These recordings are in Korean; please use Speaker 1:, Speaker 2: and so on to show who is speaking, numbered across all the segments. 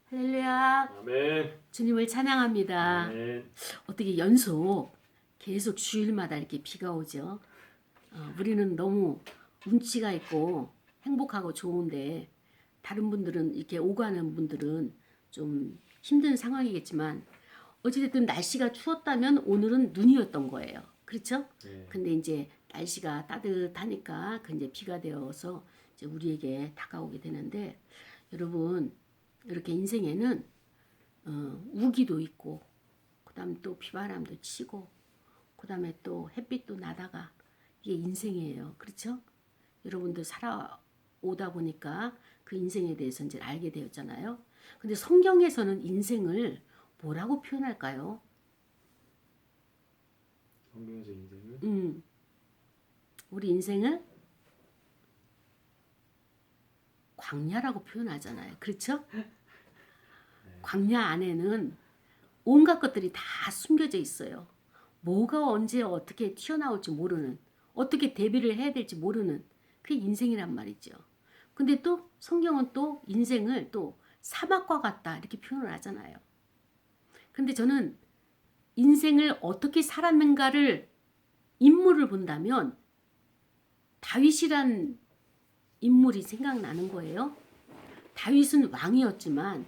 Speaker 1: 할렐루야.
Speaker 2: 아멘.
Speaker 1: 주님을 찬양합니다.
Speaker 2: 아멘.
Speaker 1: 어떻게 연속 계속 주일마다 이렇게 비가 오죠? 우리는 너무 운치가 있고 행복하고 좋은데 다른 분들은 이렇게 오가는 분들은 좀 힘든 상황이겠지만 어찌됐든 날씨가 추웠다면 오늘은 눈이었던 거예요. 그렇죠?
Speaker 2: 네.
Speaker 1: 근데 이제 날씨가 따뜻하니까 그 이제 비가 되어서 이제 우리에게 다가오게 되는데 여러분 이렇게 인생에는 우기도 있고 그다음 또 비바람도 치고 그다음에 또 햇빛도 나다가 이게 인생이에요. 그렇죠? 여러분도 살아오다 보니까 그 인생에 대해서 이제 알게 되었잖아요. 근데 성경에서는 인생을 뭐라고 표현할까요?
Speaker 2: 성경에서 인생을
Speaker 1: 우리 인생을 광야라고 표현하잖아요. 그렇죠? 광야 안에는 온갖 것들이 다 숨겨져 있어요. 뭐가 언제 어떻게 튀어나올지 모르는, 어떻게 대비를 해야 될지 모르는 그게 인생이란 말이죠. 근데 또 성경은 또 인생을 또 사막과 같다 이렇게 표현을 하잖아요. 근데 저는 인생을 어떻게 살았는가를 인물을 본다면 다윗이란 인물이 생각나는 거예요. 다윗은 왕이었지만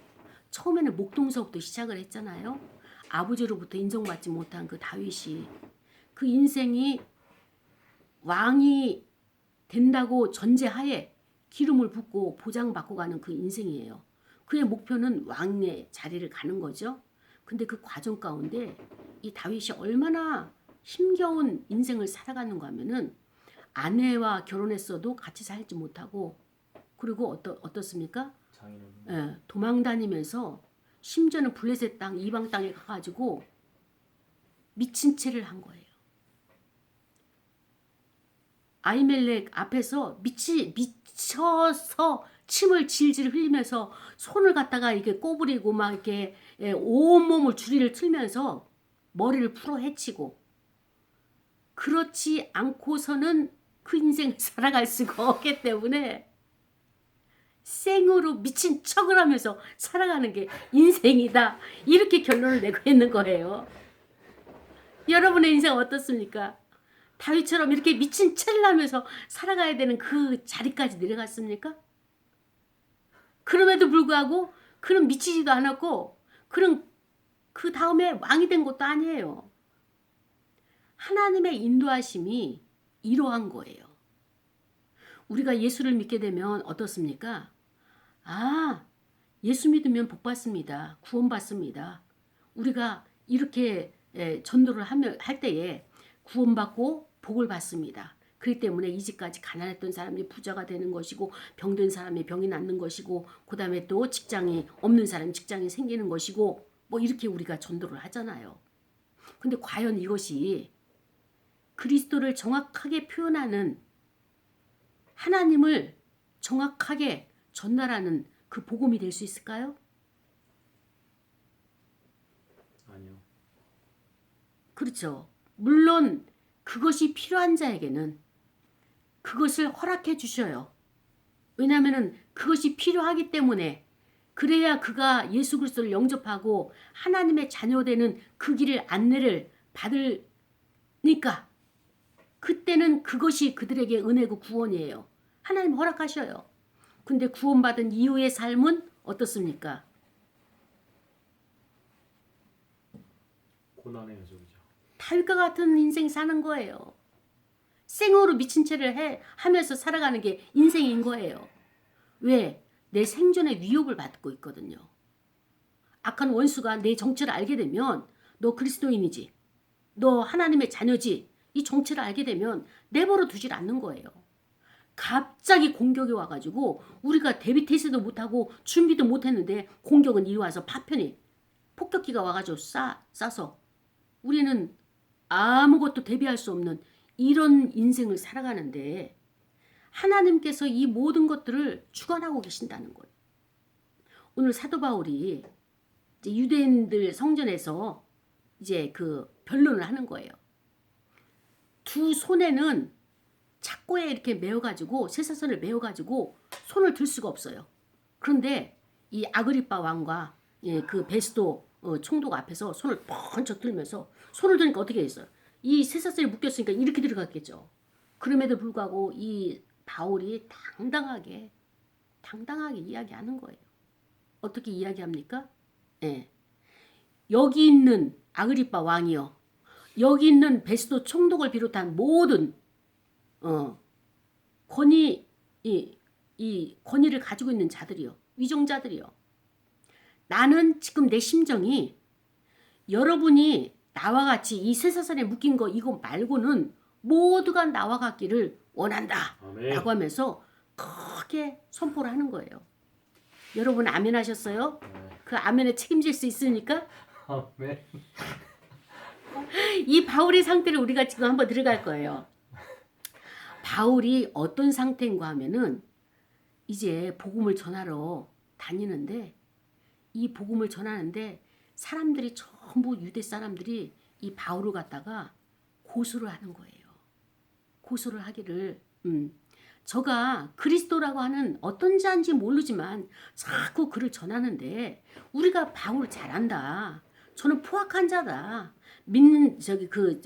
Speaker 1: 처음에는 목동서부터 시작을 했잖아요. 아버지로부터 인정받지 못한 그 다윗이 그 인생이 왕이 된다고 전제하에 기름을 붓고 보장받고 가는 그 인생이에요. 그의 목표는 왕의 자리를 가는 거죠. 근데 그 과정 가운데 이 다윗이 얼마나 힘겨운 인생을 살아가는가 하면은 아내와 결혼했어도 같이 살지 못하고 그리고 어떻습니까? 도망 다니면서 심지어는 블레셋 땅 이방 땅에 가가지고 미친 채를 한 거예요. 아히멜렉 앞에서 미쳐서 침을 질질 흘리면서 손을 갖다가 이렇게 꼬부리고 막 이렇게 온몸을 주리를 틀면서 머리를 풀어 헤치고 그렇지 않고서는 그 인생을 살아갈 수가 없기 때문에 생으로 미친 척을 하면서 살아가는 게 인생이다. 이렇게 결론을 내고 있는 거예요. 여러분의 인생 어떻습니까? 다윗처럼 이렇게 미친 채를 하면서 살아가야 되는 그 자리까지 내려갔습니까? 그럼에도 불구하고 그는 미치지도 않았고 그는 그 다음에 왕이 된 것도 아니에요. 하나님의 인도하심이 이러한 거예요. 우리가 예수를 믿게 되면 어떻습니까? 예수 믿으면 복 받습니다. 구원 받습니다. 우리가 이렇게 전도를 할 때에 구원받고 복을 받습니다. 그렇기 때문에 이제까지 가난했던 사람이 부자가 되는 것이고 병든 사람이 병이 낫는 것이고 그 다음에 또 직장이 없는 사람이 직장이 생기는 것이고 뭐 이렇게 우리가 전도를 하잖아요. 근데 과연 이것이 그리스도를 정확하게 표현하는 하나님을 정확하게 전달하는 그 복음이 될 수 있을까요?
Speaker 2: 아니요.
Speaker 1: 그렇죠. 물론 그것이 필요한 자에게는 그것을 허락해 주셔요. 왜냐하면 그것이 필요하기 때문에 그래야 그가 예수 그리스도를 영접하고 하나님의 자녀되는 그 길을 안내를 받으니까 그때는 그것이 그들에게 은혜고 구원이에요. 하나님 허락하셔요. 근데 구원받은 이후의 삶은 어떻습니까?
Speaker 2: 고난의 여정이죠.
Speaker 1: 다윗과 같은 인생 사는 거예요. 생으로 미친 채를 하면서 살아가는 게 인생인 거예요. 왜? 내 생존의 위협을 받고 있거든요. 악한 원수가 내 정체를 알게 되면 너 그리스도인이지. 너 하나님의 자녀지. 이 정체를 알게 되면 내버려 두질 않는 거예요. 갑자기 공격이 와가지고 우리가 대비 태세도 못하고 준비도 못했는데 공격은 이리 와서 파편이 폭격기가 와가지고 싸서 우리는 아무것도 대비할 수 없는 이런 인생을 살아가는데 하나님께서 이 모든 것들을 주관하고 계신다는 거예요. 오늘 사도 바울이 이제 유대인들 성전에서 이제 그 변론을 하는 거예요. 두 손에는 착고에 이렇게 메어가지고 쇠사슬을 메어가지고 손을 들 수가 없어요. 그런데 이 아그리빠 왕과 예, 그 베스도 총독 앞에서 손을 번쩍 들면서 손을 드니까 어떻게 했어요? 이 쇠사슬이 묶였으니까 이렇게 들어갔겠죠. 그럼에도 불구하고 이 바울이 당당하게 이야기하는 거예요. 어떻게 이야기합니까? 예. 여기 있는 아그리빠 왕이요. 여기 있는 베스도 총독을 비롯한 모든 권위 이 권위를 가지고 있는 자들이요. 위종자들이요. 나는 지금 내 심정이 여러분이 나와 같이 이 쇠사슬에 묶인 거 이거 말고는 모두가 나와 같기를 원한다.
Speaker 2: 아멘.
Speaker 1: 라고 하면서 크게 선포를 하는 거예요. 여러분 아멘 하셨어요?
Speaker 2: 네.
Speaker 1: 그 아멘에 책임질 수 있으니까
Speaker 2: 아멘.
Speaker 1: 이 바울의 상태를 우리가 지금 한번 들어갈 거예요. 바울이 어떤 상태인가 하면은 이제 복음을 전하러 다니는데 이 복음을 전하는데 사람들이 전부 유대 사람들이 이 바울을 갖다가 고소를 하는 거예요. 고소를 하기를 저가 그리스도라고 하는 어떤 자인지 모르지만 자꾸 그를 전하는데 우리가 바울을 잘 안다. 저는 포악한 자다. 믿는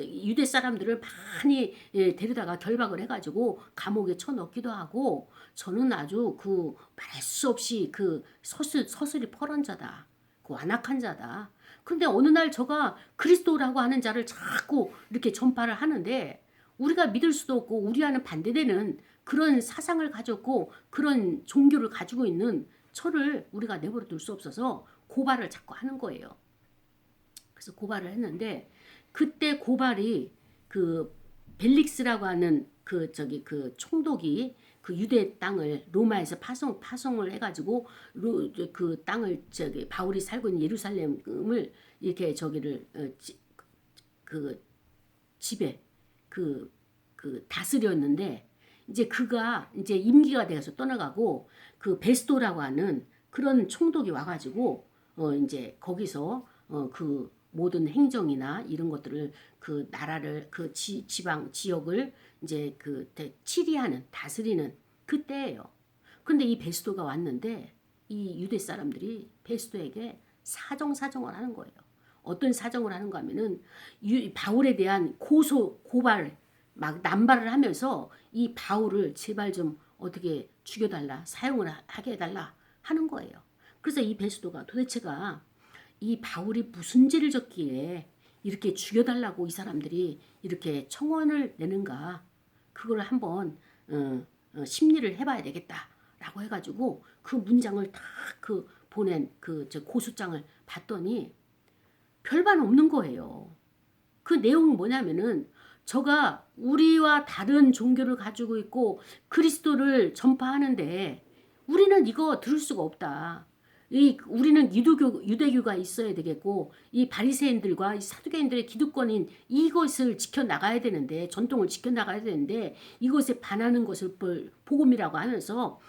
Speaker 1: 유대 사람들을 많이 데려다가 결박을 해가지고 감옥에 쳐넣기도 하고 저는 아주 그 말할 수 없이 그 서슬이 펄한 자다. 그 완악한 자다. 근데 어느 날 저가 그리스도라고 하는 자를 자꾸 이렇게 전파를 하는데 우리가 믿을 수도 없고 우리와는 반대되는 그런 사상을 가졌고 그런 종교를 가지고 있는 저를 우리가 내버려 둘 수 없어서 고발을 자꾸 하는 거예요. 그래서 고발을 했는데 그때 고발이 그 벨릭스라고 하는 그 총독이 그 유대 땅을 로마에서 파송을 해가지고 그 땅을 바울이 살고 있는 예루살렘을 이렇게 그 집에 그 다스렸는데 이제 그가 이제 임기가 돼서 떠나가고 그 베스도라고 하는 그런 총독이 와가지고 이제 거기서 그 모든 행정이나 이런 것들을 그 나라를 그 지방 지역을 이제 그 치리하는 다스리는 그때예요. 근데 이 베스도가 왔는데 이 유대 사람들이 베스도에게 사정을 하는 거예요. 어떤 사정을 하는가 하면은 바울에 대한 고발 막 남발을 하면서 이 바울을 제발 좀 어떻게 죽여달라 사형을 하게 해달라 하는 거예요. 그래서 이 베스도가 도대체가 이 바울이 무슨 죄를 졌기에 이렇게 죽여달라고 이 사람들이 이렇게 청원을 내는가 그걸 한번 심리를 해봐야 되겠다라고 해가지고 그 문장을 다 그 보낸 고소장을 봤더니 별반 없는 거예요. 그 내용은 뭐냐면은 저가 우리와 다른 종교를 가지고 있고 그리스도를 전파하는데 우리는 이거 들을 수가 없다. 우리는 유대교가 있어야 되겠고 이 바리새인들과 이 사두개인들의 기득권인 이것을 지켜나가야 되는데 전통을 지켜나가야 되는데 이것에 반하는 것을 복음이라고 하면서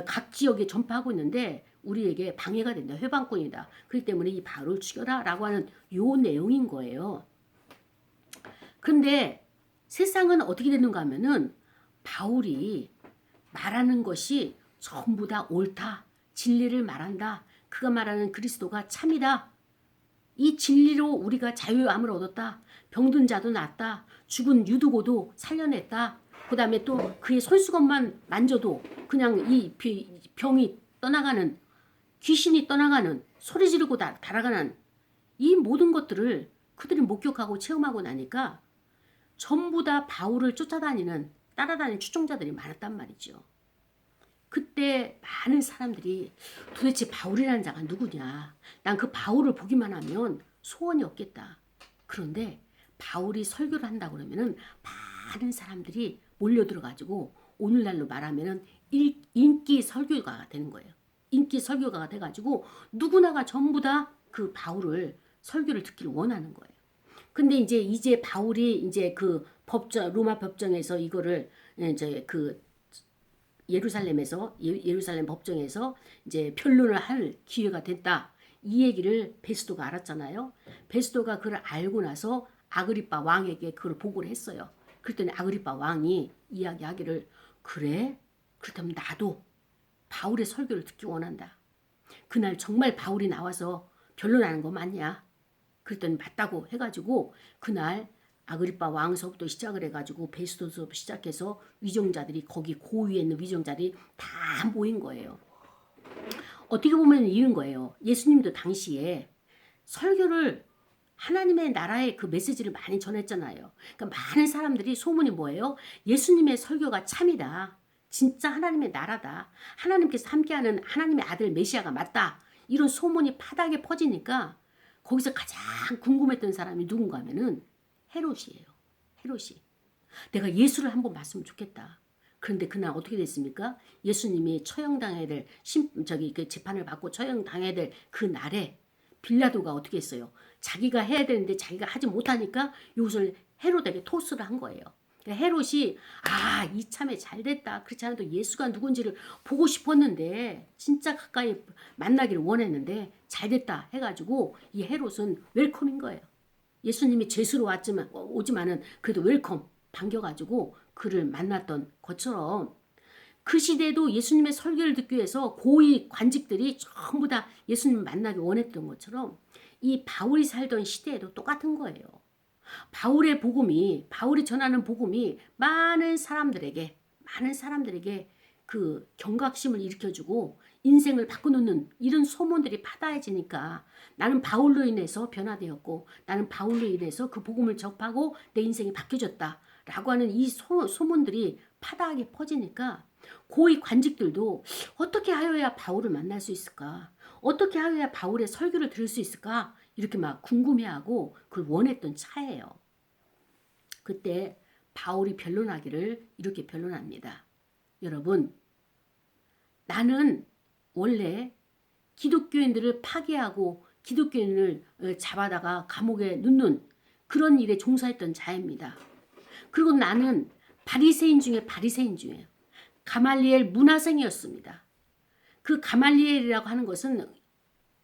Speaker 1: 각 지역에 전파하고 있는데 우리에게 방해가 된다. 회방꾼이다. 그렇기 때문에 이 바울을 죽여라 라고 하는 요 내용인 거예요. 근데 세상은 어떻게 되는가 하면은 바울이 말하는 것이 전부 다 옳다. 진리를 말한다. 그가 말하는 그리스도가 참이다. 이 진리로 우리가 자유함을 얻었다. 병든 자도 낫다. 죽은 유두고도 살려냈다. 그 다음에 또 그의 손수건만 만져도 그냥 이 병이 떠나가는 귀신이 떠나가는 소리 지르고 달아가는 이 모든 것들을 그들이 목격하고 체험하고 나니까 전부 다 바울을 따라다니는 추종자들이 많았단 말이죠. 그때 많은 사람들이 도대체 바울이라는 자가 누구냐. 난 그 바울을 보기만 하면 소원이 없겠다. 그런데 바울이 설교를 한다고 그러면은 많은 사람들이 몰려들어가지고 오늘날로 말하면은 인기 설교가가 되는 거예요. 인기 설교가가 돼가지고 누구나가 전부 다 그 바울을 설교를 듣기를 원하는 거예요. 근데 이제 바울이 이제 그 로마 법정에서 이거를 이제 그 예루살렘 법정에서 이제 변론을 할 기회가 됐다. 이 얘기를 베스도가 알았잖아요. 베스도가 그걸 알고 나서 아그리빠 왕에게 그걸 보고를 했어요. 그랬더니 아그리빠 왕이 이야기하기를 그래? 그렇다면 나도 바울의 설교를 듣기 원한다. 그날 정말 바울이 나와서 변론하는 거 맞냐? 그랬더니 맞다고 해가지고 그날 아그리빠 왕서부터 시작을 해가지고 베스토서부터 시작해서 위정자들이 거기 고위에 있는 위정자들이 다 모인 거예요. 어떻게 보면 이런 거예요. 예수님도 당시에 설교를 하나님의 나라의 그 메시지를 많이 전했잖아요. 그러니까 많은 사람들이 소문이 뭐예요? 예수님의 설교가 참이다. 진짜 하나님의 나라다. 하나님께서 함께하는 하나님의 아들 메시아가 맞다. 이런 소문이 파닥에 퍼지니까 거기서 가장 궁금했던 사람이 누군가 하면은 헤롯이에요. 헤롯이. 내가 예수를 한번 봤으면 좋겠다. 그런데 그날 어떻게 됐습니까? 예수님이 처형당해야 될 그 재판을 받고 처형당해야 될 그 날에 빌라도가 어떻게 했어요? 자기가 해야 되는데 자기가 하지 못하니까 이것을 헤롯에게 토스를 한 거예요. 그러니까 헤롯이 이참에 잘 됐다. 그렇지 않아도 예수가 누군지를 보고 싶었는데 진짜 가까이 만나기를 원했는데 잘 됐다 해가지고 이 헤롯은 웰컴인 거예요. 예수님이 죄수로 오지만은 그래도 웰컴 반겨가지고 그를 만났던 것처럼 그 시대에도 예수님의 설교를 듣기 위해서 고위 관직들이 전부 다 예수님을 만나기 원했던 것처럼 이 바울이 살던 시대에도 똑같은 거예요. 바울이 전하는 복음이 많은 사람들에게 그 경각심을 일으켜주고 인생을 바꿔놓는 이런 소문들이 파다해지니까 나는 바울로 인해서 변화되었고 나는 바울로 인해서 그 복음을 접하고 내 인생이 바뀌어졌다라고 하는 이 소문들이 파다하게 퍼지니까 고위 관직들도 어떻게 하여야 바울을 만날 수 있을까? 어떻게 하여야 바울의 설교를 들을 수 있을까? 이렇게 막 궁금해하고 그걸 원했던 차예요. 그때 바울이 변론하기를 이렇게 변론합니다. 여러분, 나는 원래 기독교인들을 파괴하고 기독교인을 잡아다가 감옥에 넣는 그런 일에 종사했던 자입니다. 그리고 나는 바리새인 중에 가말리엘 문화생이었습니다. 그 가말리엘이라고 하는 것은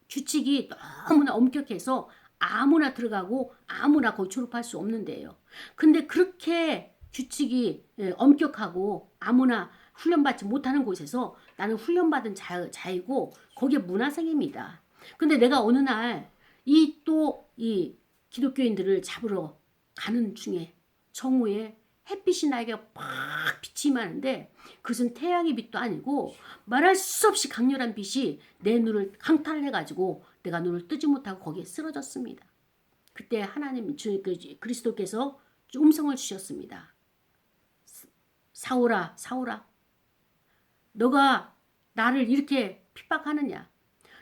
Speaker 1: 규칙이 너무나 엄격해서 아무나 들어가고 아무나 거기 졸업할 수 없는 데예요. 근데 그렇게 규칙이 엄격하고 아무나 훈련받지 못하는 곳에서 나는 훈련받은 자이고 거기에 문화생입니다. 근데 내가 어느 날 이 기독교인들을 잡으러 가는 중에 정오에 햇빛이 나에게 팍 빛이 임하는데 그것은 태양의 빛도 아니고 말할 수 없이 강렬한 빛이 내 눈을 강탈해가지고 내가 눈을 뜨지 못하고 거기에 쓰러졌습니다. 그때 하나님 그리스도께서 음성을 주셨습니다. 사울아 너가 나를 이렇게 핍박하느냐?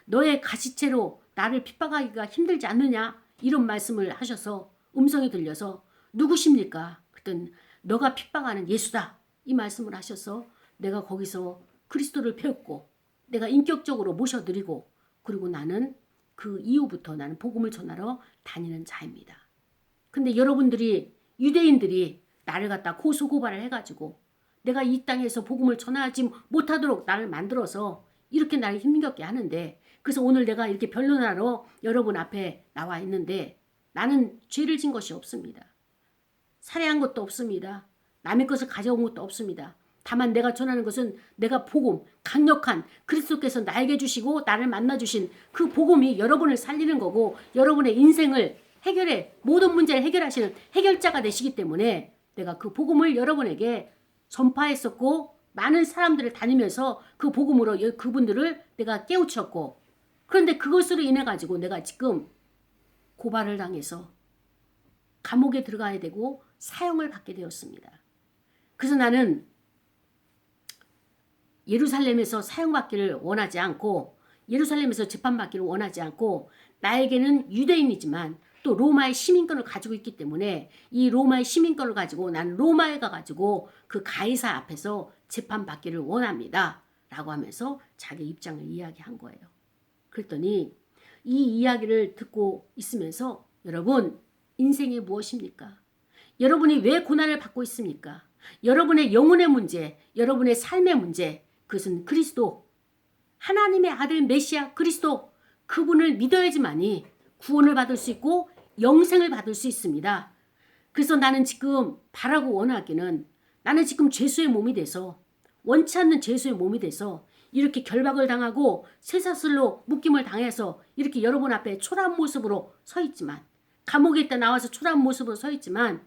Speaker 1: 너의 가시체로 나를 핍박하기가 힘들지 않느냐? 이런 말씀을 하셔서 음성이 들려서 누구십니까? 그랬더니 너가 핍박하는 예수다. 이 말씀을 하셔서 내가 거기서 그리스도를 배웠고 내가 인격적으로 모셔드리고 그리고 나는 그 이후부터 나는 복음을 전하러 다니는 자입니다. 근데 여러분들이 유대인들이 나를 갖다 고소고발을 해가지고 내가 이 땅에서 복음을 전하지 못하도록 나를 만들어서 이렇게 나를 힘겹게 하는데 그래서 오늘 내가 이렇게 변론하러 여러분 앞에 나와 있는데 나는 죄를 진 것이 없습니다. 살해한 것도 없습니다. 남의 것을 가져온 것도 없습니다. 다만 내가 전하는 것은 내가 복음, 강력한 그리스도께서 나에게 주시고 나를 만나주신 그 복음이 여러분을 살리는 거고 여러분의 인생을 모든 문제를 해결하시는 해결자가 되시기 때문에 내가 그 복음을 여러분에게 전파했었고 많은 사람들을 다니면서 그 복음으로 그분들을 내가 깨우쳤고 그런데 그것으로 인해 가지고 내가 지금 고발을 당해서 감옥에 들어가야 되고 사형을 받게 되었습니다. 그래서 나는 예루살렘에서 사형받기를 원하지 않고 예루살렘에서 재판받기를 원하지 않고 나에게는 유대인이지만 또 로마의 시민권을 가지고 있기 때문에 이 로마의 시민권을 가지고 난 로마에 가가지고 그 가이사 앞에서 재판받기를 원합니다. 라고 하면서 자기 입장을 이야기한 거예요. 그랬더니 이 이야기를 듣고 있으면서 여러분 인생이 무엇입니까? 여러분이 왜 고난을 받고 있습니까? 여러분의 영혼의 문제, 여러분의 삶의 문제 그것은 그리스도 하나님의 아들 메시아 그리스도 그분을 믿어야지만이 구원을 받을 수 있고 영생을 받을 수 있습니다. 그래서 나는 지금 바라고 원하기는 나는 지금 죄수의 몸이 돼서 원치 않는 죄수의 몸이 돼서 이렇게 결박을 당하고 쇠사슬로 묶임을 당해서 이렇게 여러분 앞에 초라한 모습으로 서 있지만, 감옥에 있다 나와서 초라한 모습으로 서 있지만,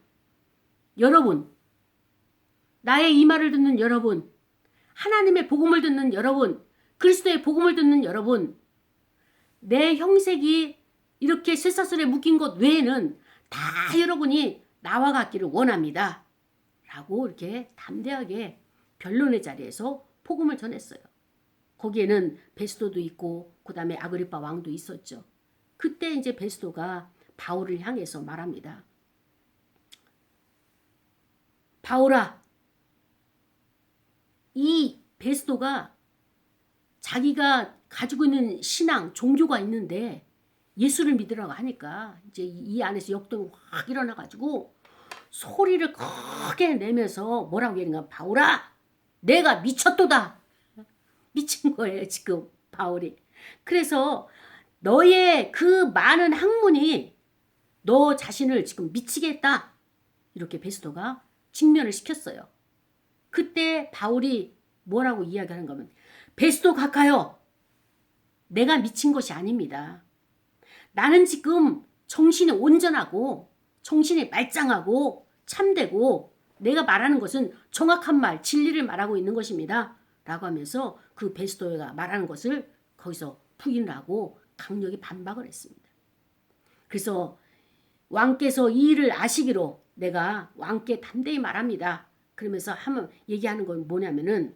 Speaker 1: 여러분, 나의 이 말을 듣는 여러분, 하나님의 복음을 듣는 여러분, 그리스도의 복음을 듣는 여러분, 내 형색이 이렇게 쇠사슬에 묶인 것 외에는 다 여러분이 나와 같기를 원합니다. 라고 이렇게 담대하게 변론의 자리에서 복음을 전했어요. 거기에는 베스도도 있고 그 다음에 아그리파 왕도 있었죠. 그때 이제 베스도가 바울을 향해서 말합니다. 바울아, 이 베스도가 자기가 가지고 있는 신앙, 종교가 있는데 예수를 믿으라고 하니까 이제 이 안에서 역동이 확 일어나가지고 소리를 크게 내면서 뭐라고 얘기하는가, 바울아, 내가 미쳤도다. 미친 거예요, 지금 바울이. 그래서 너의 그 많은 학문이 너 자신을 지금 미치게 했다. 이렇게 베스도가 직면을 시켰어요. 그때 바울이 뭐라고 이야기하는 거면, 베스도 각하여, 내가 미친 것이 아닙니다. 나는 지금 정신이 온전하고 정신이 말짱하고 참되고 내가 말하는 것은 정확한 말, 진리를 말하고 있는 것입니다. 라고 하면서 그 베스도가 말하는 것을 거기서 부인을 하고 강력히 반박을 했습니다. 그래서 왕께서 이 일을 아시기로 내가 왕께 담대히 말합니다. 그러면서 한번 얘기하는 건 뭐냐면은,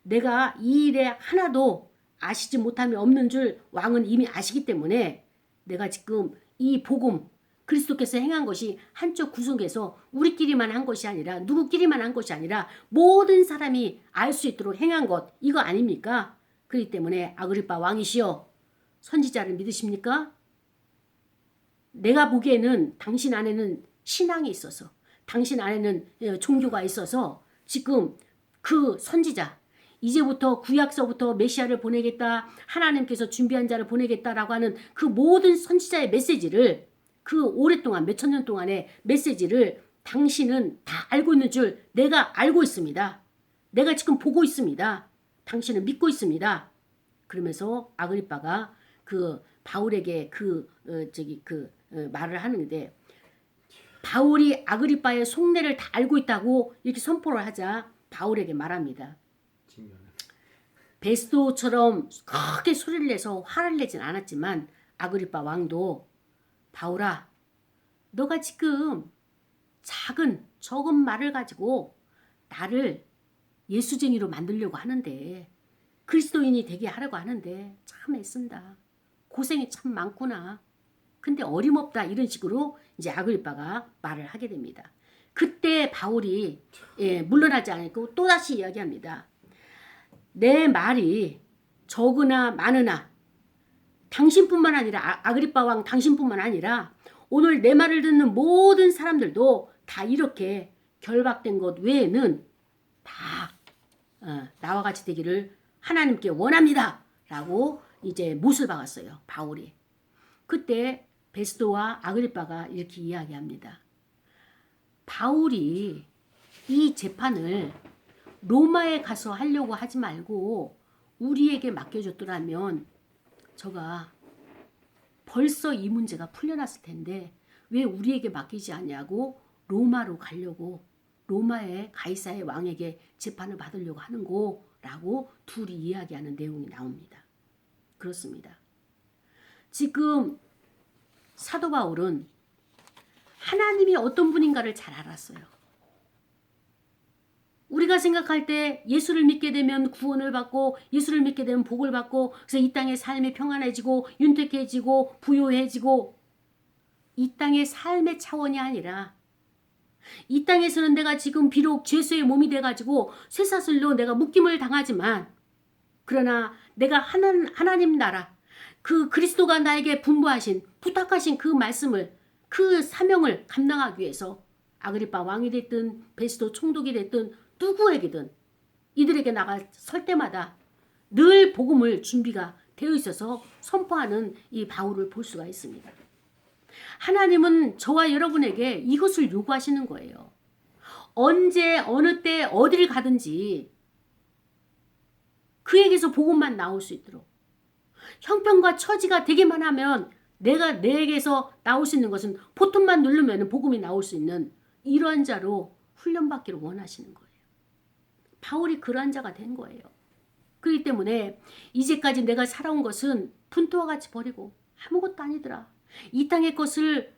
Speaker 1: 내가 이 일에 하나도 아시지 못함이 없는 줄 왕은 이미 아시기 때문에 내가 지금 이 복음, 그리스도께서 행한 것이 한쪽 구석에서 우리끼리만 한 것이 아니라, 누구끼리만 한 것이 아니라 모든 사람이 알 수 있도록 행한 것, 이거 아닙니까? 그렇기 때문에 아그리파 왕이시여, 선지자를 믿으십니까? 내가 보기에는 당신 안에는 신앙이 있어서, 당신 안에는 종교가 있어서 지금 그 선지자, 이제부터 구약서부터 메시아를 보내겠다, 하나님께서 준비한 자를 보내겠다라고 하는 그 모든 선지자의 메시지를, 그 오랫동안 몇천 년 동안의 메시지를 당신은 다 알고 있는 줄 내가 알고 있습니다. 내가 지금 보고 있습니다. 당신은 믿고 있습니다. 그러면서 아그리파가 그 바울에게 말을 하는데, 바울이 아그리파의 속내를 다 알고 있다고 이렇게 선포를 하자 바울에게 말합니다. 베스도처럼 크게 소리를 내서 화를 내진 않았지만 아그리파 왕도, 바울아, 너가 지금 적은 말을 가지고 나를 예수쟁이로 만들려고 하는데, 그리스도인이 되게 하려고 하는데 참 애쓴다. 고생이 참 많구나. 근데 어림없다. 이런 식으로 이제 아그리파가 말을 하게 됩니다. 그때 바울이 물러나지 않고 또다시 이야기합니다. 내 말이 적으나 많으나 당신뿐만 아니라, 아그리파 왕 당신뿐만 아니라 오늘 내 말을 듣는 모든 사람들도 다 이렇게 결박된 것 외에는 다 나와 같이 되기를 하나님께 원합니다. 라고 이제 못을 박았어요, 바울이. 그때 베스도와 아그리파가 이렇게 이야기합니다. 바울이 이 재판을 로마에 가서 하려고 하지 말고 우리에게 맡겨줬더라면 저가 벌써 이 문제가 풀려났을 텐데 왜 우리에게 맡기지 않냐고 로마로 가려고, 로마의 가이사의 왕에게 재판을 받으려고 하는고 라고 둘이 이야기하는 내용이 나옵니다. 그렇습니다. 지금 사도 바울은 하나님이 어떤 분인가를 잘 알았어요. 우리가 생각할 때 예수를 믿게 되면 구원을 받고, 예수를 믿게 되면 복을 받고, 그래서 이 땅의 삶이 평안해지고 윤택해지고 부요해지고, 이 땅의 삶의 차원이 아니라 이 땅에서는 내가 지금 비록 죄수의 몸이 돼가지고 쇠사슬로 내가 묶임을 당하지만, 그러나 내가 하나님 나라, 그 그리스도가 나에게 분부하신, 부탁하신 그 말씀을, 그 사명을 감당하기 위해서 아그리파 왕이 됐든 베스도 총독이 됐든 누구에게든 이들에게 나가 설 때마다 늘 복음을 준비가 되어 있어서 선포하는 이 바울을 볼 수가 있습니다. 하나님은 저와 여러분에게 이것을 요구하시는 거예요. 언제 어느 때 어디를 가든지 그에게서 복음만 나올 수 있도록. 형편과 처지가 되기만 하면 내에게서 나올 수 있는 것은 버튼만 누르면 복음이 나올 수 있는 이러한 자로 훈련받기를 원하시는 거예요. 바울이 그러한 자가 된 거예요. 그렇기 때문에 이제까지 내가 살아온 것은 분토와 같이 버리고 아무것도 아니더라. 이 땅의 것을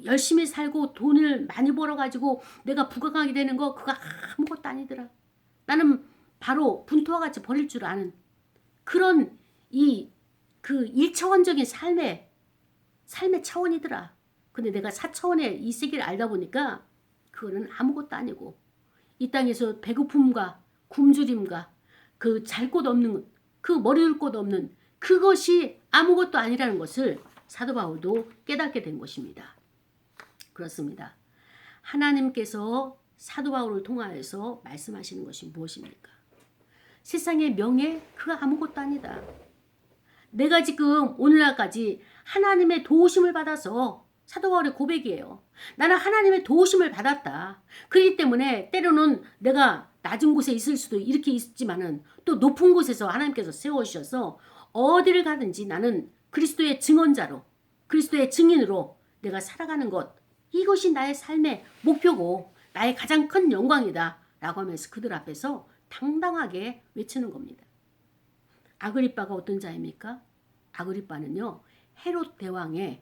Speaker 1: 열심히 살고 돈을 많이 벌어가지고 내가 부강하게 되는 거 그거 아무것도 아니더라. 나는 바로 분토와 같이 버릴 줄 아는 그런 그 1차원적인 삶의 차원이더라. 근데 내가 4차원의 이 세계를 알다 보니까 그거는 아무것도 아니고 이 땅에서 배고픔과 굶주림과 그 잘 곳 없는 그 머리 둘 곳 없는 그것이 아무것도 아니라는 것을 사도 바울도 깨닫게 된 것입니다. 그렇습니다. 하나님께서 사도 바울을 통하여서 말씀하시는 것이 무엇입니까? 세상의 명예 그거 아무것도 아니다. 내가 지금 오늘날까지 하나님의 도우심을 받아서 사도 바울의 고백이에요. 나는 하나님의 도우심을 받았다. 그렇기 때문에 때로는 내가 낮은 곳에 있을 수도 이렇게 있지만은 또 높은 곳에서 하나님께서 세워주셔서 어디를 가든지 나는 그리스도의 증언자로 그리스도의 증인으로 내가 살아가는 것 이것이 나의 삶의 목표고 나의 가장 큰 영광이다 라고 하면서 그들 앞에서 당당하게 외치는 겁니다. 아그리빠가 어떤 자입니까? 아그리빠는요 헤롯 대왕의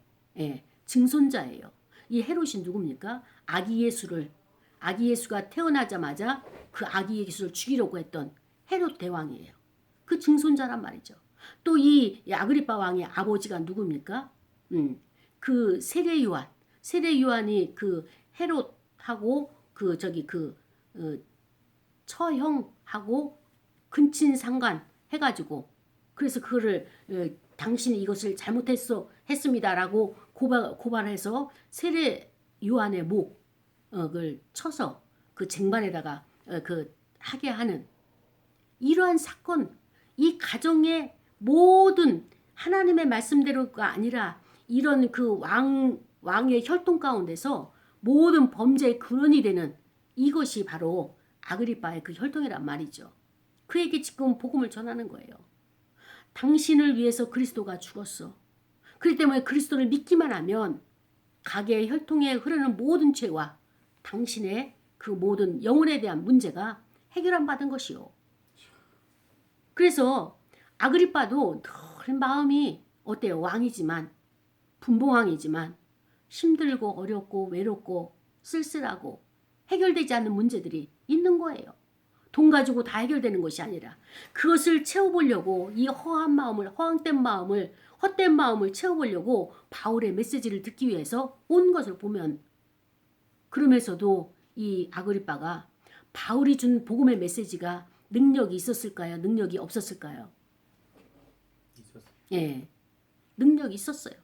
Speaker 1: 증손자예요. 이 헤롯이 누굽니까? 아기 예수가 태어나자마자 그 아기 예수를 죽이려고 했던 헤롯 대왕이에요. 그 증손자란 말이죠. 또 이 아그리빠 왕의 아버지가 누굽니까? 그 세례 요한이 그 헤롯하고 처형하고 근친상간 해가지고 그래서 그거를 당신이 이것을 했습니다라고 고발해서 세례 요한의 목을 쳐서 그 쟁반에다가 하게 하는 이러한 사건, 이 가정의 모든 하나님의 말씀대로가 아니라 이런 그 왕의 혈통 가운데서 모든 범죄의 근원이 되는 이것이 바로 아그리빠의 그 혈통이란 말이죠. 그에게 지금 복음을 전하는 거예요. 당신을 위해서 그리스도가 죽었어. 그렇기 때문에 그리스도를 믿기만 하면 가게의 혈통에 흐르는 모든 죄와 당신의 그 모든 영혼에 대한 문제가 해결안 받은 것이요. 그래서 아그리빠도 늘 마음이 어때요? 왕이지만 분봉왕이지만 힘들고 어렵고 외롭고 쓸쓸하고 해결되지 않는 문제들이 있는 거예요. 돈 가지고 다 해결되는 것이 아니라 그것을 채워보려고 이 허한 마음을 허황된 마음을 헛된 마음을 채워보려고 바울의 메시지를 듣기 위해서 온 것을 보면 그러면서도 이 아그리빠가 바울이 준 복음의 메시지가 능력이 있었을까요? 능력이 없었을까요?
Speaker 2: 있었어요.
Speaker 1: 예, 능력이 있었어요.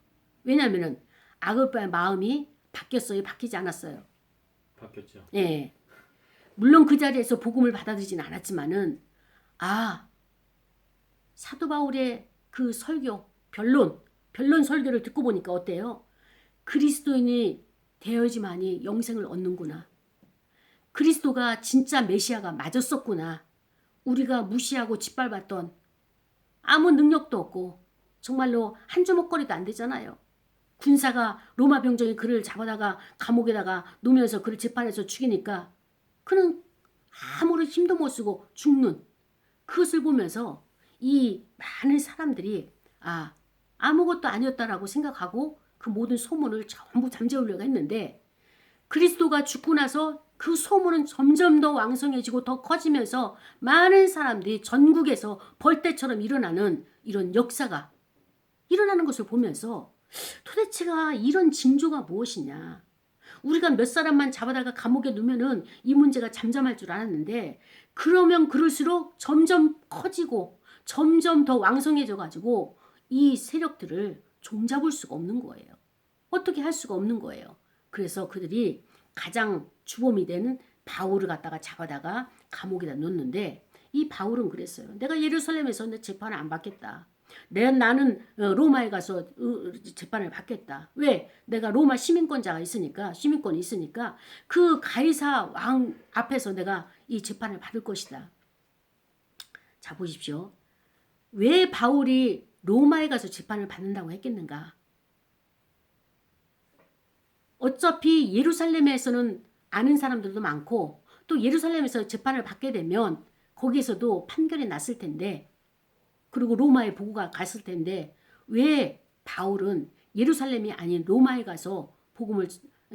Speaker 1: 왜냐하면 아그리빠의 마음이 바뀌었어요? 바뀌지 않았어요?
Speaker 2: 바뀌었죠.
Speaker 1: 예. 물론 그 자리에서 복음을 받아들이진 않았지만은 사도 바울의 그 설교 변론 설교를 듣고 보니까 어때요? 그리스도인이 되어야지만이 영생을 얻는구나. 그리스도가 진짜 메시아가 맞았었구나. 우리가 무시하고 짓밟았던 아무 능력도 없고 정말로 한 주먹거리도 안 되잖아요. 군사가 로마 병정이 그를 잡아다가 감옥에다가 놓으면서 그를 재판해서 죽이니까 그는 아무런 힘도 못 쓰고 죽는 그것을 보면서 이 많은 사람들이 아무것도 아니었다라고 생각하고 그 모든 소문을 전부 잠재우려고 했는데 그리스도가 죽고 나서 그 소문은 점점 더 왕성해지고 더 커지면서 많은 사람들이 전국에서 벌떼처럼 일어나는 이런 역사가 일어나는 것을 보면서 도대체가 이런 징조가 무엇이냐. 우리가 몇 사람만 잡아다가 감옥에 넣으면은 이 문제가 잠잠할 줄 알았는데 그러면 그럴수록 점점 커지고 점점 더 왕성해져 가지고 이 세력들을 종잡을 수가 없는 거예요. 어떻게 할 수가 없는 거예요. 그래서 그들이 가장 주범이 되는 바울을 갖다가 잡아다가 감옥에다 놓는데 이 바울은 그랬어요. 내가 예루살렘에서 내 재판을 안 받겠다. 나는 로마에 가서 재판을 받겠다. 왜? 내가 로마 시민권이 있으니까 그 가이사 왕 앞에서 내가 이 재판을 받을 것이다. 자 보십시오. 왜 바울이 로마에 가서 재판을 받는다고 했겠는가? 어차피 예루살렘에서는 아는 사람들도 많고 또 예루살렘에서 재판을 받게 되면 거기에서도 판결이 났을 텐데 그리고 로마에 보고가 갔을 텐데 왜 바울은 예루살렘이 아닌 로마에 가서 복음을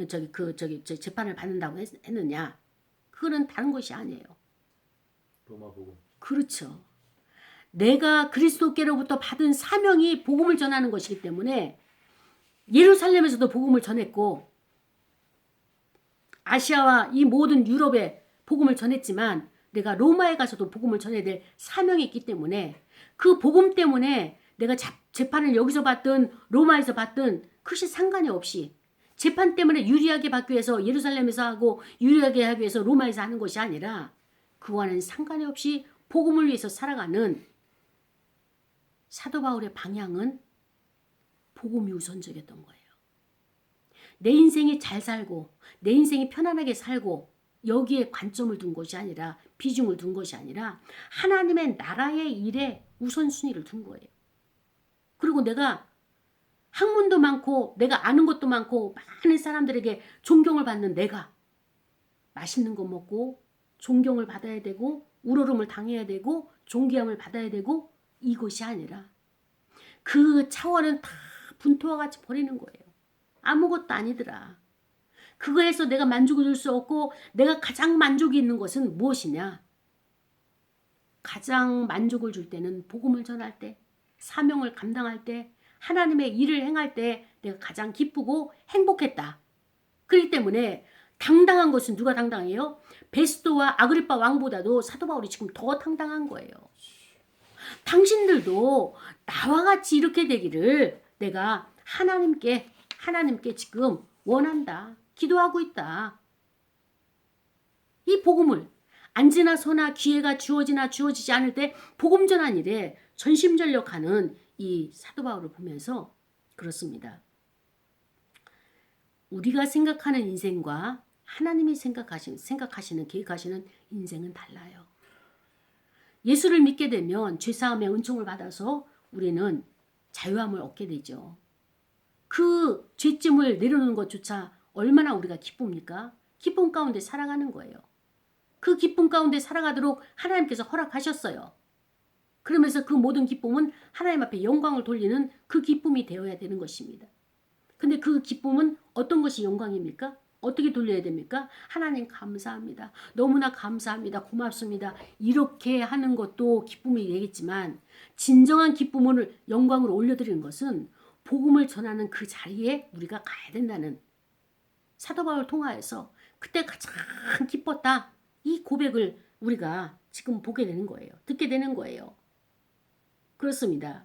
Speaker 1: 재판을 받는다고 했느냐? 그거는 다른 것이 아니에요.
Speaker 2: 로마 복음.
Speaker 1: 그렇죠. 내가 그리스도께로부터 받은 사명이 복음을 전하는 것이기 때문에 예루살렘에서도 복음을 전했고 아시아와 이 모든 유럽에 복음을 전했지만 내가 로마에 가서도 복음을 전해야 될 사명이 있기 때문에 그 복음 때문에 내가 재판을 여기서 받든 로마에서 받든 그것이 상관이 없이 재판 때문에 유리하게 받기 위해서 예루살렘에서 하고 유리하게 하기 위해서 로마에서 하는 것이 아니라 그와는 상관이 없이 복음을 위해서 살아가는 사도 바울의 방향은 복음이 우선적이었던 거예요. 내 인생이 잘 살고 내 인생이 편안하게 살고 여기에 관점을 둔 것이 아니라 비중을 둔 것이 아니라 하나님의 나라의 일에 우선순위를 둔 거예요. 그리고 내가 학문도 많고 내가 아는 것도 많고 많은 사람들에게 존경을 받는 내가 맛있는 거 먹고 존경을 받아야 되고 우러름을 당해야 되고 존귀함을 받아야 되고 이것이 아니라 그 차원은 다 분토와 같이 버리는 거예요. 아무것도 아니더라. 그거에서 내가 만족을 줄 수 없고 내가 가장 만족이 있는 것은 무엇이냐? 가장 만족을 줄 때는 복음을 전할 때, 사명을 감당할 때, 하나님의 일을 행할 때 내가 가장 기쁘고 행복했다. 그렇기 때문에 당당한 것은 누가 당당해요? 베스도와 아그리파 왕보다도 사도 바울이 지금 더 당당한 거예요. 당신들도 나와 같이 이렇게 되기를 내가 하나님께 지금 원한다. 기도하고 있다. 이 복음을 앉으나 서나 기회가 주어지나 주어지지 않을 때 복음 전한 일에 전심전력하는 이 사도 바울을 보면서 그렇습니다. 우리가 생각하는 인생과 하나님이 생각하시는 계획하시는 인생은 달라요. 예수를 믿게 되면 죄사함의 은총을 받아서 우리는 자유함을 얻게 되죠. 그 죄짐을 내려놓는 것조차 얼마나 우리가 기쁩니까? 기쁨 가운데 살아가는 거예요. 그 기쁨 가운데 살아가도록 하나님께서 허락하셨어요. 그러면서 그 모든 기쁨은 하나님 앞에 영광을 돌리는 그 기쁨이 되어야 되는 것입니다. 근데 그 기쁨은 어떤 것이 영광입니까? 어떻게 돌려야 됩니까? 하나님 감사합니다. 너무나 감사합니다. 고맙습니다. 이렇게 하는 것도 기쁨이 되겠지만 진정한 기쁨을 영광으로 올려드리는 것은 복음을 전하는 그 자리에 우리가 가야 된다는 사도 바울을 통하여서 그때 가장 기뻤다. 이 고백을 우리가 지금 보게 되는 거예요. 듣게 되는 거예요. 그렇습니다.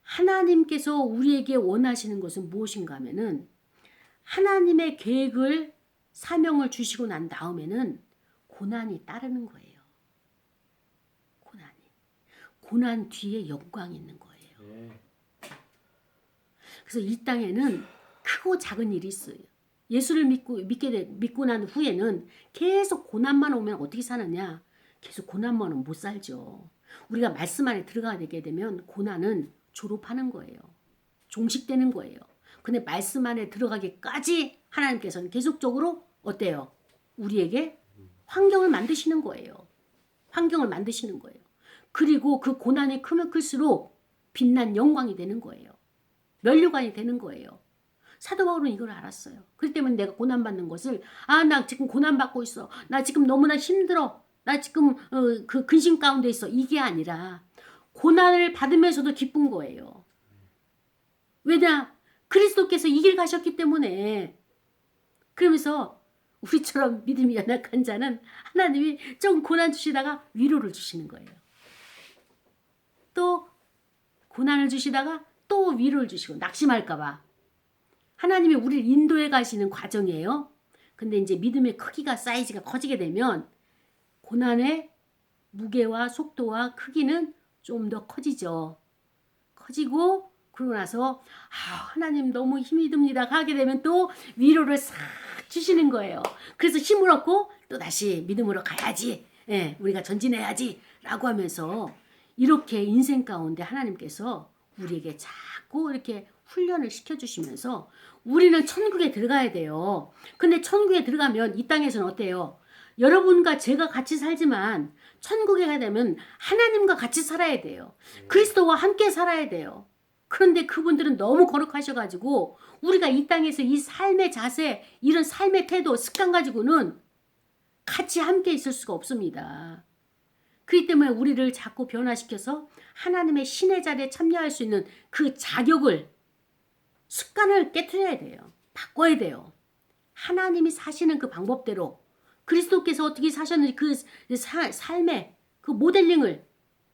Speaker 1: 하나님께서 우리에게 원하시는 것은 무엇인가 하면은 하나님의 계획을 사명을 주시고 난 다음에는 고난이 따르는 거예요. 고난 뒤에 영광이 있는 거예요.
Speaker 2: 네.
Speaker 1: 그래서 이 땅에는 크고 작은 일이 있어요. 예수를 믿고 난 후에는 계속 고난만 오면 어떻게 사느냐? 계속 고난만 오면 못 살죠. 우리가 말씀 안에 들어가게 되면 고난은 졸업하는 거예요. 종식되는 거예요. 근데 말씀 안에 들어가기까지 하나님께서는 계속적으로 어때요? 우리에게 환경을 만드시는 거예요. 환경을 만드시는 거예요. 그리고 그 고난이 크면 클수록 빛난 영광이 되는 거예요. 면류관이 되는 거예요. 사도 바울은 이걸 알았어요. 그렇기 때문에 내가 고난받는 것을 나 지금 고난받고 있어. 나 지금 너무나 힘들어. 나 지금 그 근심 가운데 있어. 이게 아니라 고난을 받으면서도 기쁜 거예요. 왜냐? 그리스도께서 이 길 가셨기 때문에. 그러면서 우리처럼 믿음이 연약한 자는 하나님이 좀 고난 주시다가 위로를 주시는 거예요. 또 고난을 주시다가 또 위로를 주시고 낙심할까 봐. 하나님이 우리를 인도해 가시는 과정이에요. 근데 이제 믿음의 크기가 사이즈가 커지게 되면 고난의 무게와 속도와 크기는 좀 더 커지죠. 커지고 그러고 나서 하나님 너무 힘이 듭니다. 하게 되면 또 위로를 싹 주시는 거예요. 그래서 힘을 얻고 또 다시 믿음으로 가야지. 예, 우리가 전진해야지 라고 하면서 이렇게 인생 가운데 하나님께서 우리에게 자꾸 이렇게 훈련을 시켜주시면서 우리는 천국에 들어가야 돼요. 근데 천국에 들어가면 이 땅에서는 어때요? 여러분과 제가 같이 살지만 천국에 가야 되면 하나님과 같이 살아야 돼요. 그리스도와 함께 살아야 돼요. 그런데 그분들은 너무 거룩하셔가지고 우리가 이 땅에서 이 삶의 자세, 이런 삶의 태도, 습관 가지고는 같이 함께 있을 수가 없습니다. 그렇기 때문에 우리를 자꾸 변화시켜서 하나님의 신의 자리에 참여할 수 있는 그 자격을, 습관을 깨트려야 돼요. 바꿔야 돼요. 하나님이 사시는 그 방법대로 그리스도께서 어떻게 사셨는지 그 삶의 그 모델링을,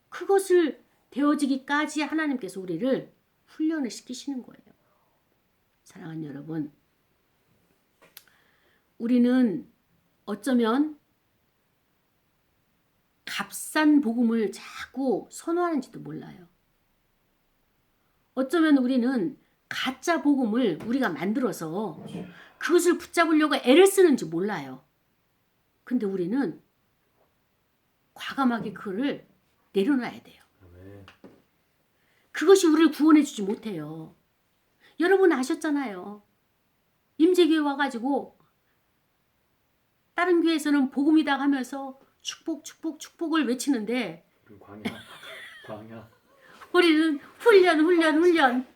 Speaker 1: 그것을 되어지기까지 하나님께서 우리를 훈련을 시키시는 거예요. 사랑하는 여러분, 우리는 어쩌면 값싼 복음을 자꾸 선호하는지도 몰라요. 어쩌면 우리는 가짜 복음을 우리가 만들어서 그것을 붙잡으려고 애를 쓰는지 몰라요. 근데 우리는 과감하게 그거를 내려놔야 돼요.
Speaker 2: 아멘.
Speaker 1: 그것이 우리를 구원해 주지 못해요. 여러분 아셨잖아요. 임재교회 와가지고 다른 교회에서는 복음이다 하면서 축복 축복 축복을 외치는데
Speaker 2: 그리고 광야. 광야.
Speaker 1: 우리는 훈련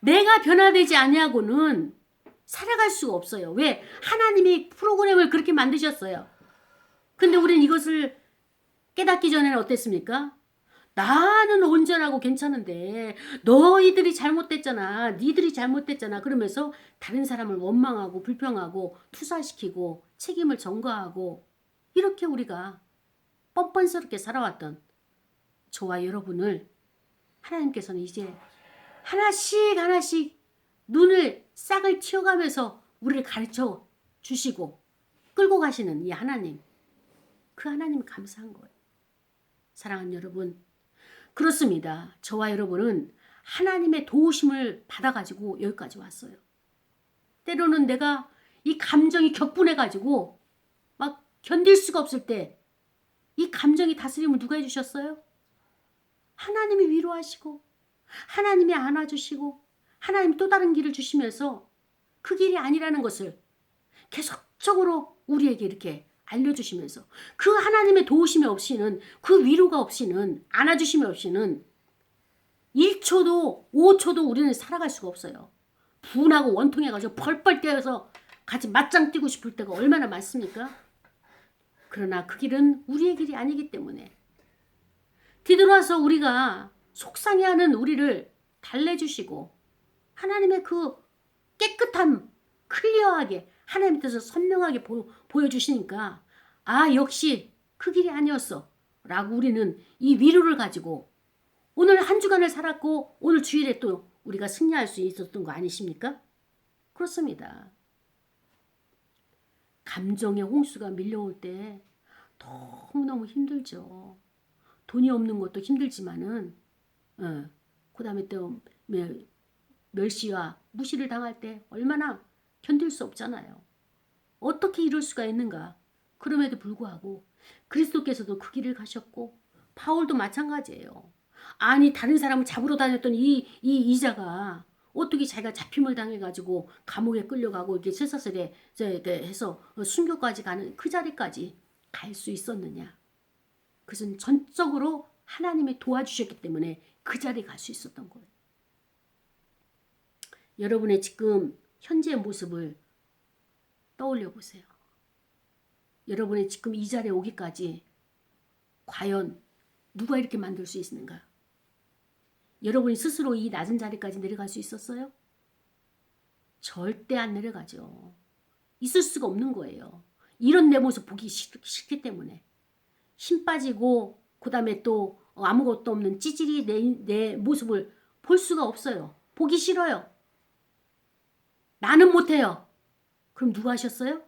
Speaker 1: 내가 변화되지 아니하고는 살아갈 수가 없어요. 왜? 하나님이 프로그램을 그렇게 만드셨어요. 근데 우리는 이것을 깨닫기 전에는 어땠습니까? 나는 온전하고 괜찮은데 너희들이 잘못됐잖아. 니들이 잘못됐잖아. 그러면서 다른 사람을 원망하고 불평하고 투사시키고 책임을 전가하고 이렇게 우리가 뻔뻔스럽게 살아왔던 저와 여러분을 하나님께서는 이제 하나씩 눈을 싹을 틔워가면서 우리를 가르쳐 주시고 끌고 가시는 이 하나님, 그 하나님 감사한 거예요. 사랑하는 여러분, 그렇습니다. 저와 여러분은 하나님의 도우심을 받아가지고 여기까지 왔어요. 때로는 내가 이 감정이 격분해가지고 막 견딜 수가 없을 때 이 감정이 다스림을 누가 해주셨어요? 하나님이 위로하시고 하나님이 안아주시고 하나님이 또 다른 길을 주시면서 그 길이 아니라는 것을 계속적으로 우리에게 이렇게 알려주시면서 그 하나님의 도우심이 없이는, 그 위로가 없이는, 안아주심이 없이는 1초도 5초도 우리는 살아갈 수가 없어요. 분하고 원통해가지고 펄펄 뛰어서 같이 맞짱 뛰고 싶을 때가 얼마나 많습니까? 그러나 그 길은 우리의 길이 아니기 때문에 뒤돌아서 우리가 속상해하는 우리를 달래주시고 하나님의 그 깨끗함, 클리어하게 하나님 뜻을 선명하게 보여주시니까 아 역시 그 길이 아니었어 라고 우리는 이 위로를 가지고 오늘 한 주간을 살았고 오늘 주일에 또 우리가 승리할 수 있었던 거 아니십니까? 그렇습니다. 감정의 홍수가 밀려올 때 너무너무 힘들죠. 돈이 없는 것도 힘들지만은 그 다음에 또 멸시와 무시를 당할 때 얼마나 견딜 수 없잖아요. 어떻게 이럴 수가 있는가. 그럼에도 불구하고 그리스도께서도 그 길을 가셨고 바울도 마찬가지예요. 아니 다른 사람을 잡으러 다녔던 이 이자가 어떻게 자기가 잡힘을 당해가지고 감옥에 끌려가고 이렇게 쇠사슬에 해서 순교까지 가는 그 자리까지 갈 수 있었느냐. 그것은 전적으로 하나님이 도와주셨기 때문에 그 자리에 갈 수 있었던 거예요. 여러분의 지금 현재의 모습을 떠올려 보세요. 여러분의 지금 이 자리에 오기까지 과연 누가 이렇게 만들 수 있는가? 여러분이 스스로 이 낮은 자리까지 내려갈 수 있었어요? 절대 안 내려가죠. 있을 수가 없는 거예요. 이런 내 모습 보기 싫기 때문에. 힘 빠지고 그 다음에 또 아무것도 없는 찌질이 내 모습을 볼 수가 없어요. 보기 싫어요. 나는 못해요. 그럼 누가 하셨어요?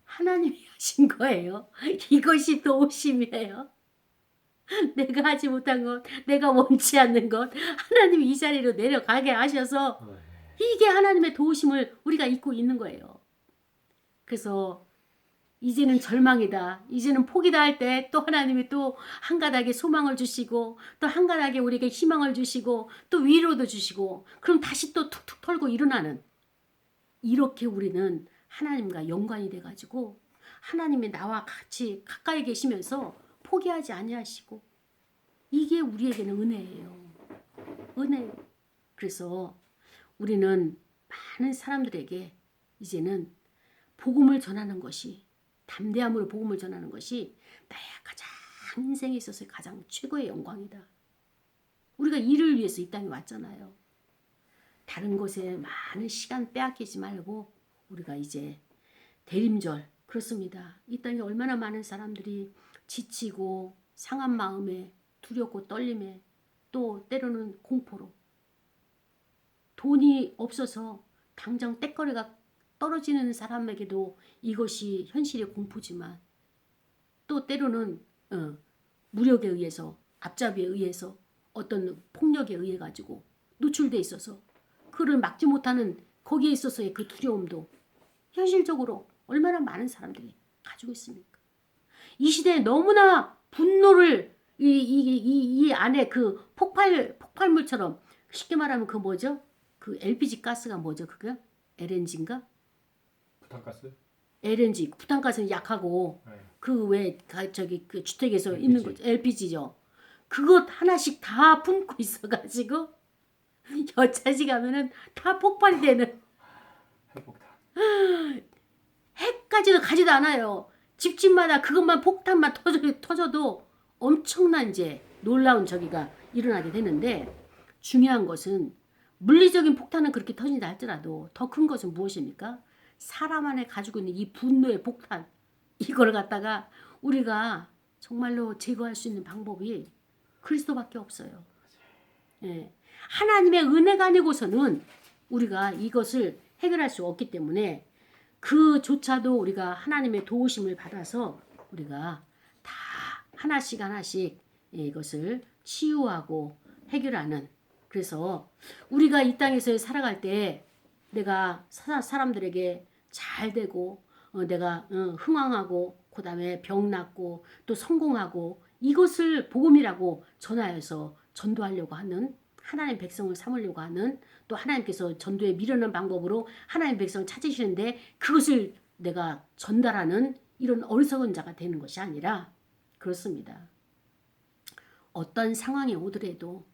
Speaker 1: 하나님이 하신 거예요. 이것이 도우심이에요. 내가 하지 못한 것, 내가 원치 않는 것, 하나님이 이 자리로 내려가게 하셔서 이게 하나님의 도우심을 우리가 잊고 있는 거예요. 그래서 이제는 절망이다, 이제는 포기다 할 때 또 하나님이 또 한가닥에 소망을 주시고 또 한가닥에 우리에게 희망을 주시고 또 위로도 주시고 그럼 다시 또 툭툭 털고 일어나는, 이렇게 우리는 하나님과 연관이 돼가지고 하나님이 나와 같이 가까이 계시면서 포기하지 아니하시고, 이게 우리에게는 은혜예요. 은혜. 그래서 우리는 많은 사람들에게 이제는 복음을 전하는 것이, 담대함으로 복음을 전하는 것이 나의 가장 인생에 있어서 가장 최고의 영광이다. 우리가 이를 위해서 이 땅에 왔잖아요. 다른 것에 많은 시간 빼앗기지 말고 우리가 이제 대림절, 그렇습니다. 이 땅에 얼마나 많은 사람들이 지치고 상한 마음에 두렵고 떨림에 또 때로는 공포로, 돈이 없어서 당장 떼거리가 떨어지는 사람에게도 이것이 현실의 공포지만 또 때로는 무력에 의해서, 앞잡이에 의해서, 어떤 폭력에 의해 가지고 노출돼 있어서 그를 막지 못하는 거기에 있어서의 그 두려움도 현실적으로 얼마나 많은 사람들이 가지고 있습니까? 이 시대에 너무나 분노를 이 안에 그 폭발물처럼, 쉽게 말하면 그 뭐죠? 그 LPG 가스가 뭐죠? 그거? LNG인가?
Speaker 2: 부탄가스?
Speaker 1: LNG, 부탄가스는 약하고
Speaker 2: 네.
Speaker 1: 그 왜 저기 그 주택에서
Speaker 2: LPG.
Speaker 1: 있는 거 LPG죠. 그것 하나씩 다 품고 있어가지고 여차지 가면은 다 폭발이 되는,
Speaker 2: 핵폭탄.
Speaker 1: 핵까지도 가지도 않아요. 집집마다 그것만 폭탄만 터져도 엄청난 이제 놀라운 저기가 일어나게 되는데, 중요한 것은 물리적인 폭탄은 그렇게 터진다 할지라도 더 큰 것은 무엇입니까? 사람 안에 가지고 있는 이 분노의 폭탄, 이걸 갖다가 우리가 정말로 제거할 수 있는 방법이 그리스도밖에 없어요. 예. 하나님의 은혜가 아니고서는 우리가 이것을 해결할 수 없기 때문에 그조차도 우리가 하나님의 도우심을 받아서 우리가 다 하나씩 하나씩 이것을 치유하고 해결하는, 그래서 우리가 이 땅에서 살아갈 때 내가 사람들에게 잘 되고 내가 흥왕하고 그 다음에 병 낫고 또 성공하고 이것을 복음이라고 전하여서 전도하려고 하는, 하나님 백성을 삼으려고 하는, 또 하나님께서 전도에 미련한 방법으로 하나님 백성을 찾으시는데 그것을 내가 전달하는 이런 어리석은 자가 되는 것이 아니라, 그렇습니다. 어떤 상황이 오더라도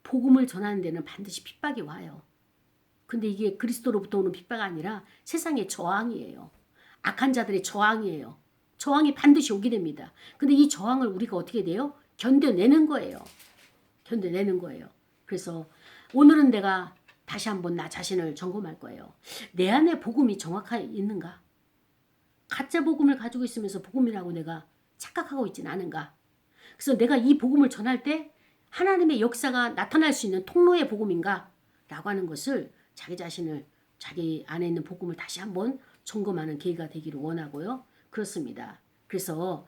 Speaker 1: 복음을 전하는 데는 반드시 핍박이 와요. 근데 이게 그리스도로부터 오는 핍박이 아니라 세상의 저항이에요. 악한 자들의 저항이에요. 저항이 반드시 오게 됩니다. 근데 이 저항을 우리가 어떻게 돼요? 견뎌내는 거예요. 견뎌내는 거예요. 그래서 오늘은 내가 다시 한번 나 자신을 점검할 거예요. 내 안에 복음이 정확하게 있는가? 가짜 복음을 가지고 있으면서 복음이라고 내가 착각하고 있지는 않은가? 그래서 내가 이 복음을 전할 때 하나님의 역사가 나타날 수 있는 통로의 복음인가? 라고 하는 것을 자기 자신을, 자기 안에 있는 복음을 다시 한번 점검하는 계기가 되기를 원하고요. 그렇습니다. 그래서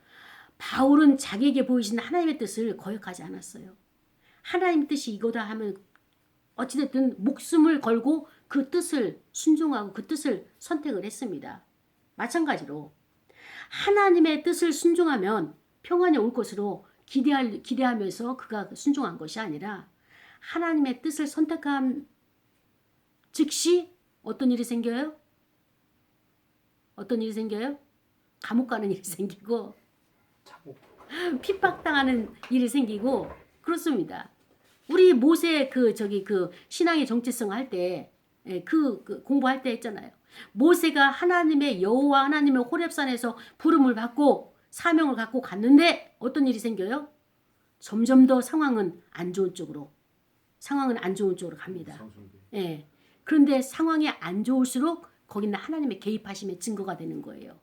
Speaker 1: 바울은 자기에게 보이신 하나님의 뜻을 거역하지 않았어요. 하나님의 뜻이 이거다 하면 어찌됐든 목숨을 걸고 그 뜻을 순종하고 그 뜻을 선택을 했습니다. 마찬가지로 하나님의 뜻을 순종하면 평안이 올 것으로 기대하면서 그가 순종한 것이 아니라 하나님의 뜻을 선택한 즉시 어떤 일이 생겨요? 어떤 일이 생겨요? 감옥 가는 일이 생기고 핍박당하는 일이 생기고, 그렇습니다. 우리 모세 그 신앙의 정체성 할 때 그 공부할 때 했잖아요. 모세가 하나님의 여호와 하나님의 호렙산에서 부름을 받고 사명을 갖고 갔는데 어떤 일이 생겨요? 점점 더 상황은 안 좋은 쪽으로 갑니다. 예. 그런데 상황이 안 좋을수록 거기는 하나님의 개입하심의 증거가 되는 거예요.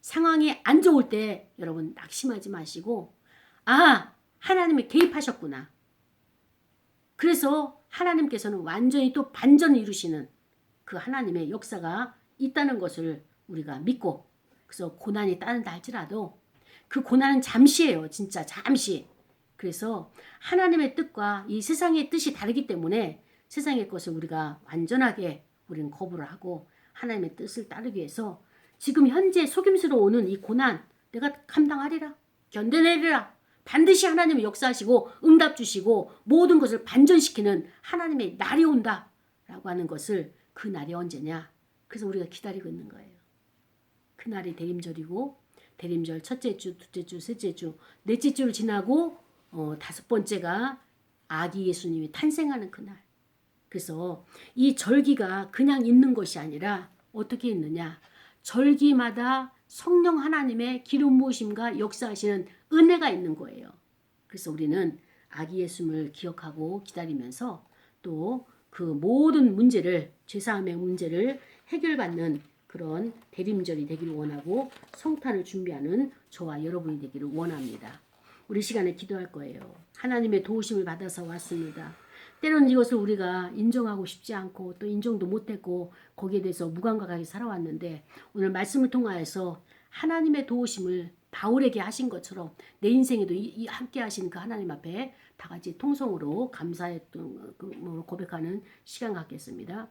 Speaker 1: 상황이 안 좋을 때 여러분 낙심하지 마시고, 아, 하나님이 개입하셨구나. 그래서 하나님께서는 완전히 또 반전을 이루시는 그 하나님의 역사가 있다는 것을 우리가 믿고, 그래서 고난이 따른다 할지라도 그 고난은 잠시예요. 진짜 잠시. 그래서 하나님의 뜻과 이 세상의 뜻이 다르기 때문에 세상의 것을 우리가 완전하게 우리는 거부를 하고 하나님의 뜻을 따르기 위해서 지금 현재 속임수로 오는 이 고난 내가 감당하리라. 견뎌내리라. 반드시 하나님은 역사하시고 응답 주시고 모든 것을 반전시키는 하나님의 날이 온다. 라고 하는 것을 그 날이 언제냐. 그래서 우리가 기다리고 있는 거예요. 그 날이 대림절이고 대림절 첫째 주, 둘째 주, 셋째 주, 넷째 주를 지나고 다섯 번째가 아기 예수님이 탄생하는 그날. 그래서 이 절기가 그냥 있는 것이 아니라 어떻게 있느냐. 절기마다 성령 하나님의 기름 부으심과 역사하시는 은혜가 있는 거예요. 그래서 우리는 아기 예수님을 기억하고 기다리면서 또 그 모든 문제를 죄사함의 문제를 해결받는 그런 대림절이 되기를 원하고 성탄을 준비하는 저와 여러분이 되기를 원합니다. 우리 시간에 기도할 거예요. 하나님의 도우심을 받아서 왔습니다. 때로는 이것을 우리가 인정하고 싶지 않고 또 인정도 못했고 거기에 대해서 무감각하게 살아왔는데 오늘 말씀을 통하여서 하나님의 도우심을 바울에게 하신 것처럼 내 인생에도 함께 하신 그 하나님 앞에 다 같이 통성으로 감사했던 고백하는 시간 갖겠습니다.